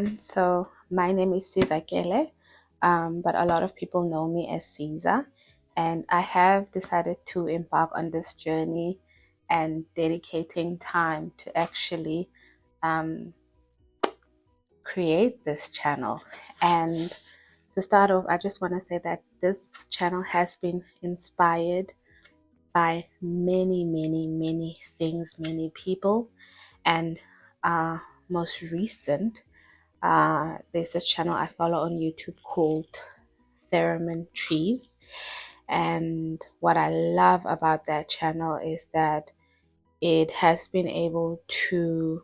everyone. So my name is Sizakele, but a lot of people know me as Caesar, and I have decided to embark on this journey and dedicating time to actually um, create this channel. And to start off, I just want to say that this channel has been inspired by many things, many people, and most recent, there's this channel I follow on YouTube called Theremin Trees. And what I love about that channel is that it has been able to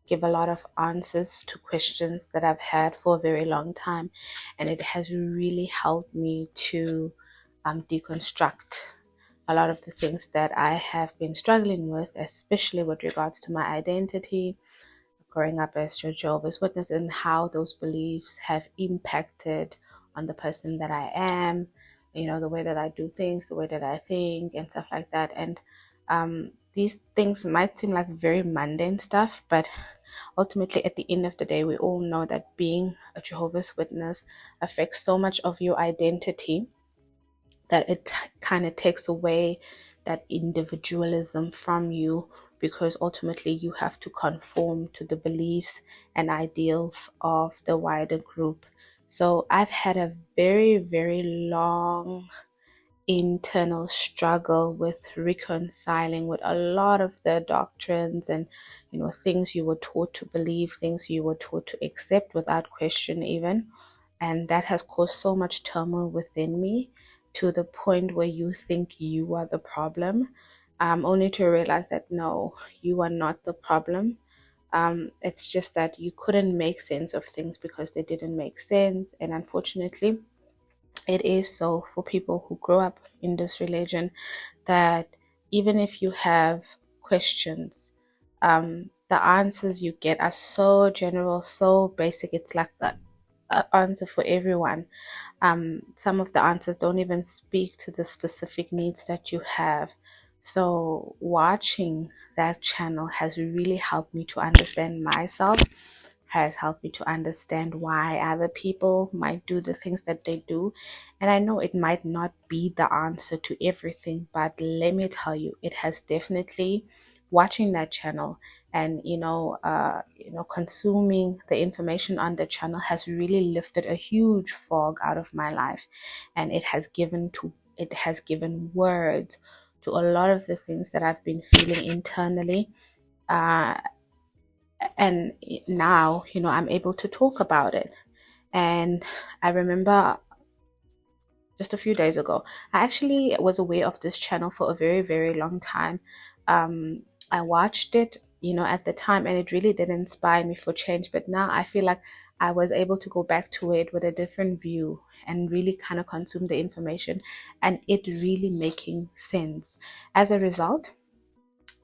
give a lot of answers to questions that I've had for a very long time. And it has really helped me to deconstruct a lot of the things that I have been struggling with, especially with regards to my identity, growing up as a Jehovah's Witness, and how those beliefs have impacted on the person that I am, the way that I do things, the way that I think, and stuff like that. And these things might seem like very mundane stuff, but ultimately, at the end of the day, we all know that being a Jehovah's Witness affects so much of your identity that it kind of takes away that individualism from you, because ultimately you have to conform to the beliefs and ideals of the wider group. So I've had a very long internal struggle with reconciling with a lot of the doctrines and things you were taught to believe, things you were taught to accept without question even. And that has caused so much turmoil within me, to the point where you think you are the problem, only to realize that no, you are not the problem. It's just that you couldn't make sense of things because they didn't make sense. And unfortunately, it is so for people who grow up in this religion, that even if you have questions, the answers you get are so general, so basic. It's like the answer for everyone. Some of the answers don't even speak to the specific needs that you have. So watching that channel has really helped me to understand myself, has helped me to understand why other people might do the things that they do. And I know it might not be the answer to everything, but let me tell you, it has definitely, watching that channel and consuming the information on the channel has really lifted a huge fog out of my life. And it has given words to a lot of the things that I've been feeling internally. And now I'm able to talk about it. And I remember just a few days ago, I actually was aware of this channel for a very long time. I watched it at the time, and it really did inspire me for change. But now I feel like I was able to go back to it with a different view and really kind of consume the information, and it really making sense. As a result,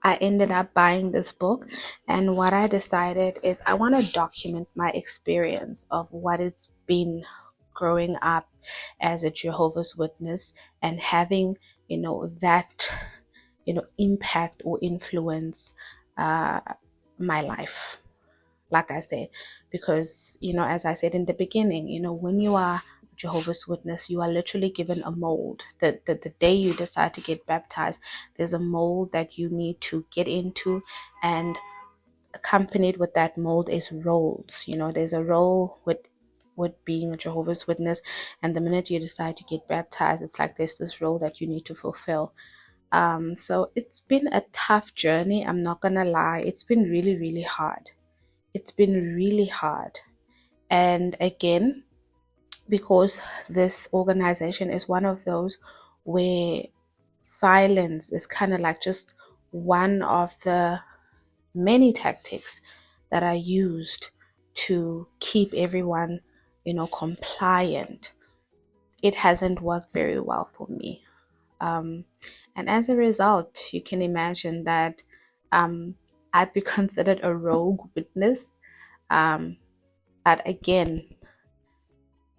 I ended up buying this book, and what I decided is I want to document my experience of what it's been growing up as a Jehovah's Witness and having, that, impact or influence my life. Like I said, because, as I said in the beginning, when you are Jehovah's Witness, you are literally given a mold. The day you decide to get baptized, there's a mold that you need to get into, and accompanied with that mold is roles. There's a role with being a Jehovah's Witness, and the minute you decide to get baptized, it's like there's this role that you need to fulfill. So it's been a tough journey. I'm not gonna lie. It's been really hard. It's been really hard. And again, because this organization is one of those where silence is kind of like just one of the many tactics that are used to keep everyone, compliant. It hasn't worked very well for me. And as a result, you can imagine that I'd be considered a rogue witness. But again,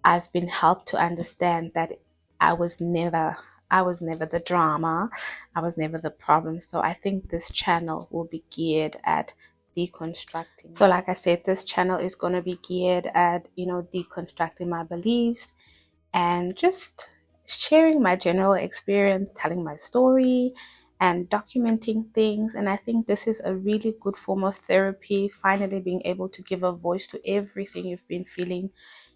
I've been helped to understand that I was never the drama. I was never the problem. So I think this channel will be geared at deconstructing. So like I said, this channel is going to be geared at, deconstructing my beliefs and just sharing my general experience, telling my story and documenting things. And I think this is a really good form of therapy, finally being able to give a voice to everything you've been feeling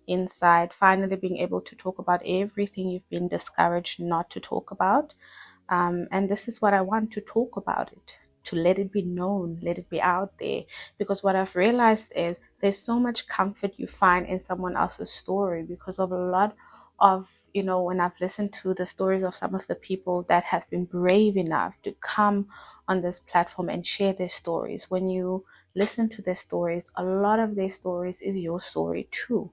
inside, finally being able to talk about everything you've been discouraged not to talk about. And this is what I want, to talk about it, to let it be known, let it be out there. Because what I've realized is there's so much comfort you find in someone else's story, because of a lot of, when I've listened to the stories of some of the people that have been brave enough to come on this platform and share their stories. When you listen to their stories, a lot of their stories is your story too.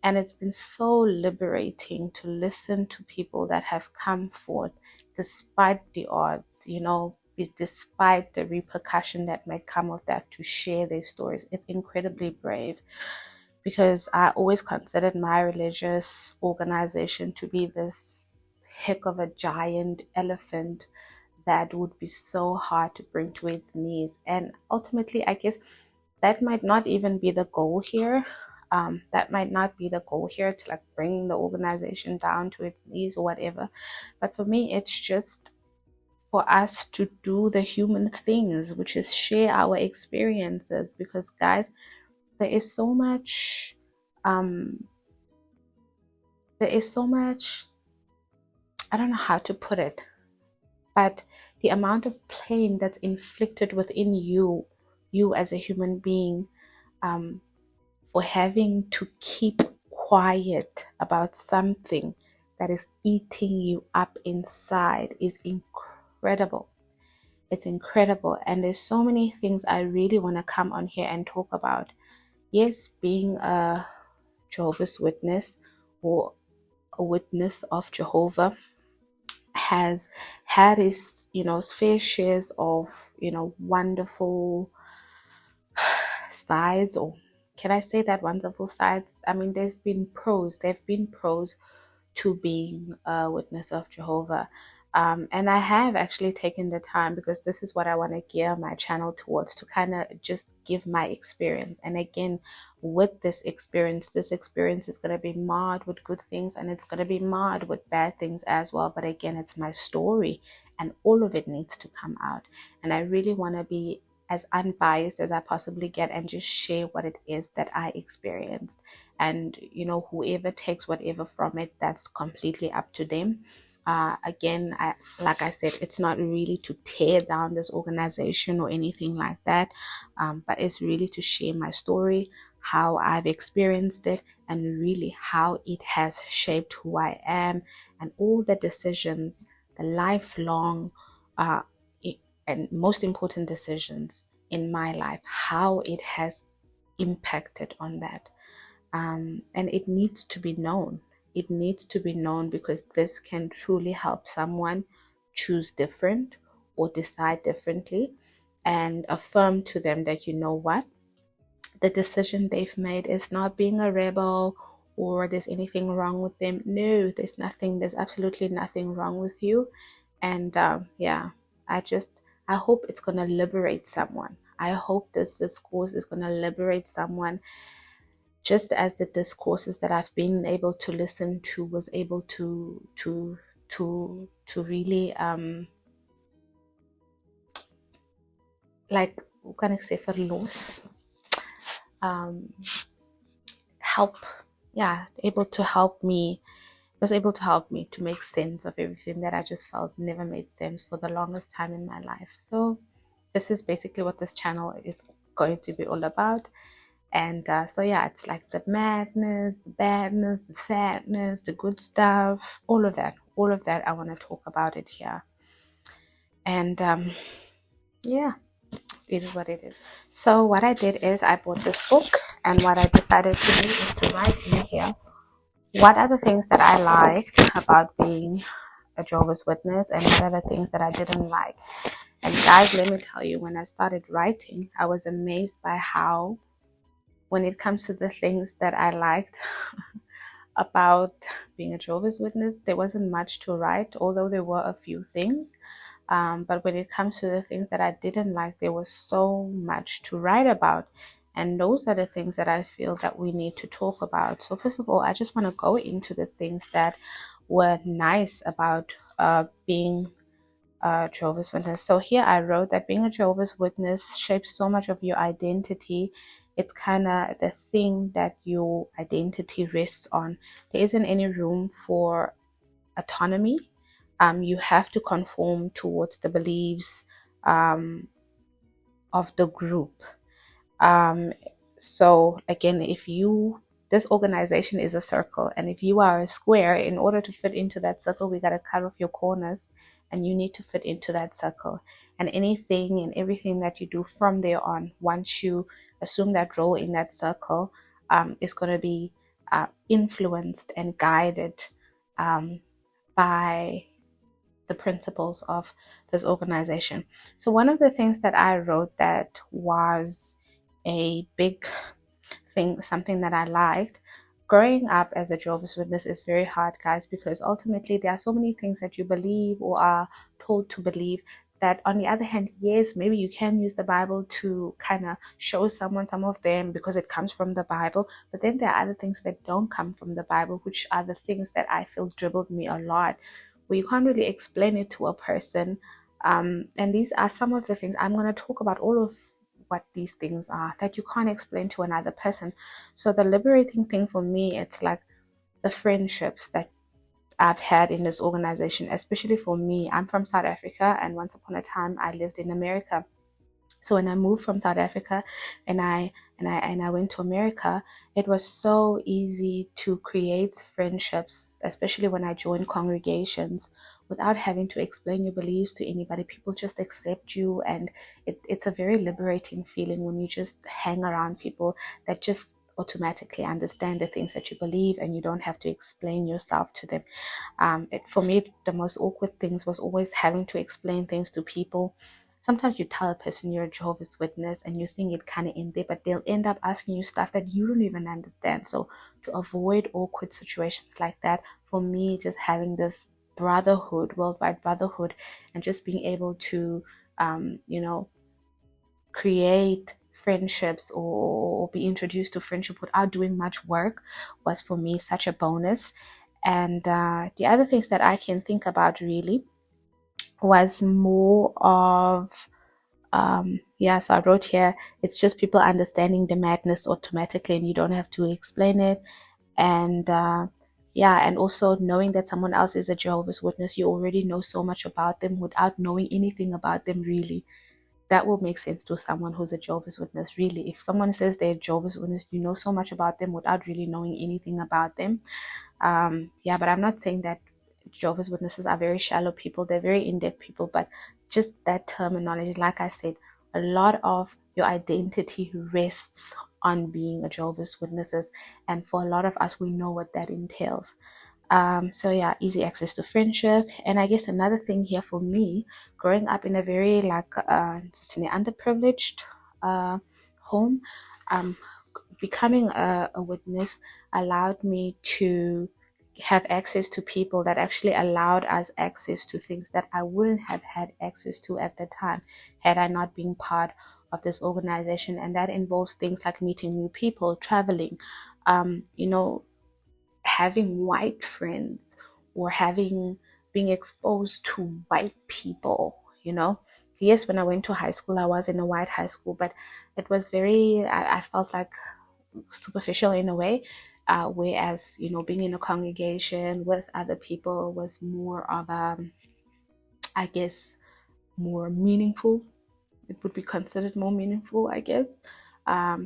And it's been so liberating to listen to people that have come forth despite the odds, despite the repercussion that may come of that, to share their stories. It's incredibly brave, because I always considered my religious organization to be this heck of a giant elephant that would be so hard to bring to its knees. And ultimately, I guess that might not even be the goal here. That might not be the goal here, to like bring the organization down to its knees or whatever. But for me, it's just for us to do the human things, which is share our experiences. Because guys, there is so much, I don't know how to put it, but the amount of pain that's inflicted within you as a human being, for having to keep quiet about something that is eating you up inside, is incredible. It's incredible. And there's so many things I really want to come on here and talk about. Yes, being a Jehovah's Witness, or a witness of Jehovah, has had its, fair shares of, wonderful sides, or can I say that, wonderful sides? I mean, there have been pros to being a witness of Jehovah. And I have actually taken the time, because this is what I want to gear my channel towards, to kind of just give my experience. And again, with this experience is going to be marred with good things, and it's going to be marred with bad things as well. But again, it's my story, and all of it needs to come out. And I really want to be as unbiased as I possibly get, and just share what it is that I experienced. And whoever takes whatever from it, that's completely up to them. Again, like I said, it's not really to tear down this organization or anything like that, but it's really to share my story, how I've experienced it, and really how it has shaped who I am, and all the decisions, the lifelong and most important decisions in my life, how it has impacted on that. And it needs to be known. It needs to be known, because this can truly help someone choose different or decide differently, and affirm to them that, what, the decision they've made is not being a rebel, or there's anything wrong with them. No, there's absolutely nothing wrong with you. And I hope it's going to liberate someone. I hope this discourse is going to liberate someone, just as the discourses that I've been able to listen to was able to really like, hoe kan ek sê, verlos, help, able to help me. It was able to help me to make sense of everything that I just felt never made sense for the longest time in my life. So this is basically what this channel is going to be all about. And it's like the madness, the badness, the sadness, the good stuff, all of that I want to talk about it here. And it is what it is. So what I did is I bought this book, and what I decided to do is to write in here what are the things that I liked about being a Jehovah's Witness, and what are the things that I didn't like. And guys, let me tell you, when I started writing, I was amazed by how, when it comes to the things that I liked about being a Jehovah's Witness, there wasn't much to write, although there were a few things. But when it comes to the things that I didn't like, there was so much to write about. And those are the things that I feel that we need to talk about. So first of all, I just want to go into the things that were nice about being a Jehovah's Witness. So here I wrote that being a Jehovah's Witness shapes so much of your identity. It's kind of the thing that your identity rests on. There isn't any room for autonomy. You have to conform towards the beliefs of the group. Um, so again, if you this organization is a circle, and if you are a square, in order to fit into that circle, we got to cut off your corners, and you need to fit into that circle. And anything and everything that you do from there on, once you assume that role in that circle, is going to be influenced and guided by the principles of this organization. So one of the things that I wrote that was a big thing, something that I liked, growing up as a Jehovah's Witness is very hard, guys, because ultimately there are so many things that you believe or are told to believe that, on the other hand, yes, maybe you can use the Bible to kind of show someone some of them because it comes from the Bible, but then there are other things that don't come from the Bible, which are the things that I feel dribbled me a lot, where you can't really explain it to a person. And these are some of the things I'm going to talk about, all of what these things are that you can't explain to another person. So the liberating thing for me, it's like the friendships that I've had in this organization, especially for me. I'm from South Africa, and once upon a time I lived in America. So when I moved from South Africa and I went to America, it was so easy to create friendships, especially when I joined congregations, without having to explain your beliefs to anybody. People just accept you, and it's a very liberating feeling when you just hang around people that just automatically understand the things that you believe, and you don't have to explain yourself to them. For me, the most awkward things was always having to explain things to people. Sometimes you tell a person you're a Jehovah's Witness and you think it kind of in there, but they'll end up asking you stuff that you don't even understand. So to avoid awkward situations like that, for me, just having this brotherhood, worldwide brotherhood, and just being able to, create friendships or be introduced to friendship without doing much work was for me such a bonus. And the other things that I can think about really was more of so I wrote here, it's just people understanding the madness automatically and you don't have to explain it. And and also knowing that someone else is a Jehovah's Witness, you already know so much about them without knowing anything about them really. That will make sense to someone who's a Jehovah's Witness, really. If someone says they're a Jehovah's Witness, you know so much about them without really knowing anything about them. But I'm not saying that Jehovah's Witnesses are very shallow people. They're very in-depth people, but just that terminology, like I said, a lot of your identity rests on being a Jehovah's Witnesses, and for a lot of us, we know what that entails. Easy access to friendship. And I guess another thing here for me, growing up in a very underprivileged home, becoming a witness allowed me to have access to people that actually allowed us access to things that I wouldn't have had access to at the time had I not been part of this organization. And that involves things like meeting new people, traveling, having white friends, or being exposed to white people. Yes, when I went to high school, I was in a white high school, but it was I felt like superficial in a way, whereas being in a congregation with other people was more of I guess more meaningful. It would be considered more meaningful, I guess.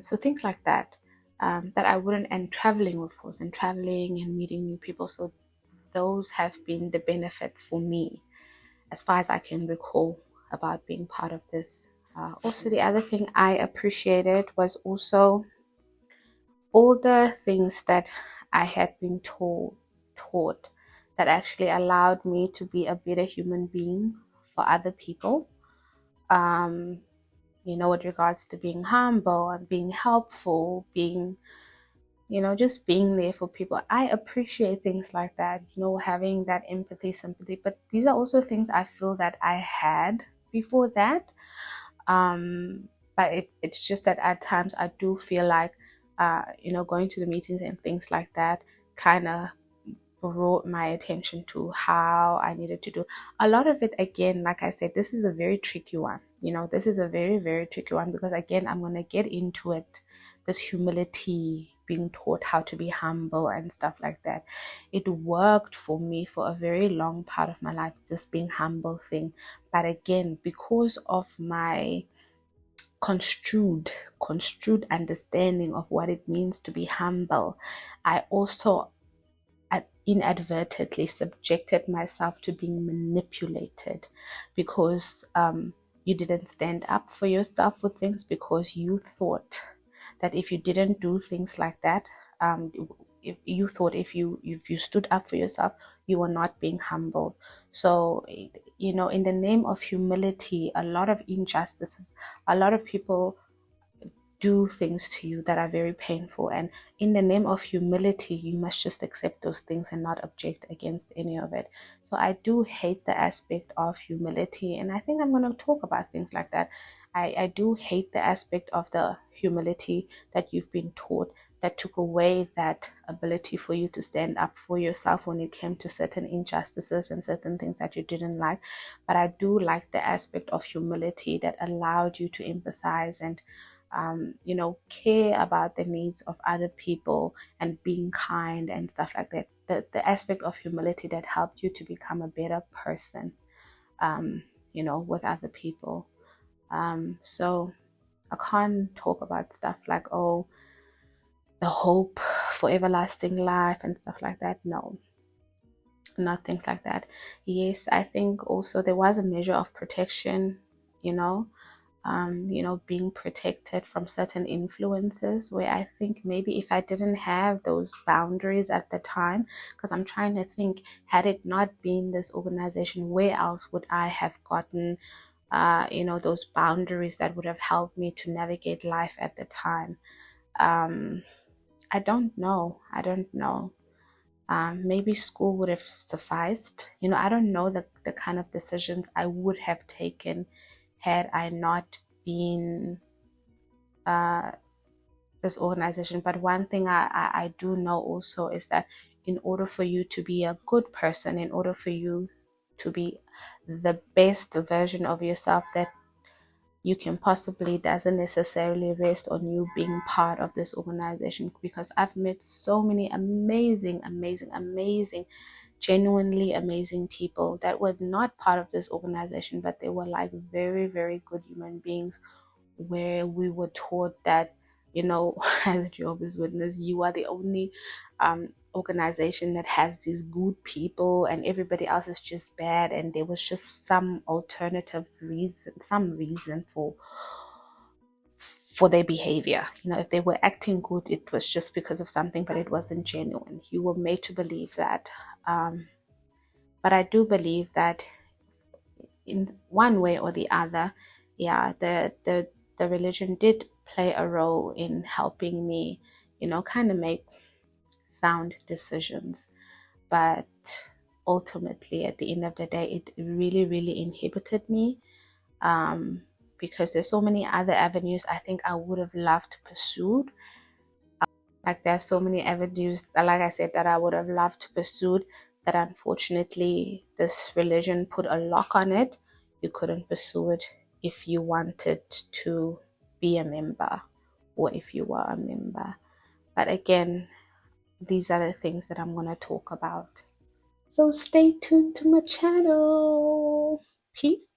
So things like that, that I wouldn't, and traveling, of course, and traveling and meeting new people. So those have been the benefits for me as far as I can recall about being part of this. Also, the other thing I appreciated was also all the things that I had been taught that actually allowed me to be a better human being for other people. With regards to being humble and being helpful, being just being there for people. I appreciate things like that, having that empathy, sympathy. But these are also things I feel that I had before that. But it's just that at times I do feel like, going to the meetings and things like that kind of brought my attention to how I needed to do a lot of it. Again, like I said, this is a very tricky one. This is a very, very tricky one, because again, I'm going to get into it. This humility, being taught how to be humble and stuff like that. It worked for me for a very long part of my life, this being humble thing. But again, because of my construed understanding of what it means to be humble, I also inadvertently subjected myself to being manipulated, because you didn't stand up for yourself for things, because you thought that if you didn't do things like that, if you thought if you stood up for yourself, you were not being humble. So in the name of humility, a lot of injustices, a lot of people do things to you that are very painful, and in the name of humility, you must just accept those things and not object against any of it. So I do hate the aspect of humility, and I think I'm going to talk about things like that. I do hate the aspect of the humility that you've been taught, that took away that ability for you to stand up for yourself when it came to certain injustices and certain things that you didn't like. But I do like the aspect of humility that allowed you to empathize and care about the needs of other people and being kind and stuff like that. The aspect of humility that helped you to become a better person, with other people. So I can't talk about stuff like, oh, the hope for everlasting life and stuff like that. No, not things like that. Yes, I think also there was a measure of protection, being protected from certain influences, where I think maybe if I didn't have those boundaries at the time, because I'm trying to think, had it not been this organization, where else would I have gotten, those boundaries that would have helped me to navigate life at the time? I don't know. Maybe school would have sufficed. I don't know the kind of decisions I would have taken had I not been this organization. But one thing I do know also is that in order for you to be a good person, in order for you to be the best version of yourself that you can possibly, doesn't necessarily rest on you being part of this organization. Because I've met so many amazing, amazing, amazing, genuinely amazing people that were not part of this organization, but they were like very, very good human beings, where we were taught that, as a Jehovah's Witness, you are the only organization that has these good people and everybody else is just bad, and there was just some alternative reason, some reason for their behavior. If they were acting good, it was just because of something, but it wasn't genuine. You were made to believe that. But I do believe that in one way or the other, yeah, the religion did play a role in helping me, kind of make sound decisions. But ultimately, at the end of the day, it really, really inhibited me, because there's so many other avenues I think I would have loved to pursue. Like there's so many avenues, like I said, that I would have loved to pursue, that unfortunately this religion put a lock on it. You couldn't pursue it if you wanted to be a member, or if you were a member. But again, these are the things that I'm going to talk about. So stay tuned to my channel. Peace.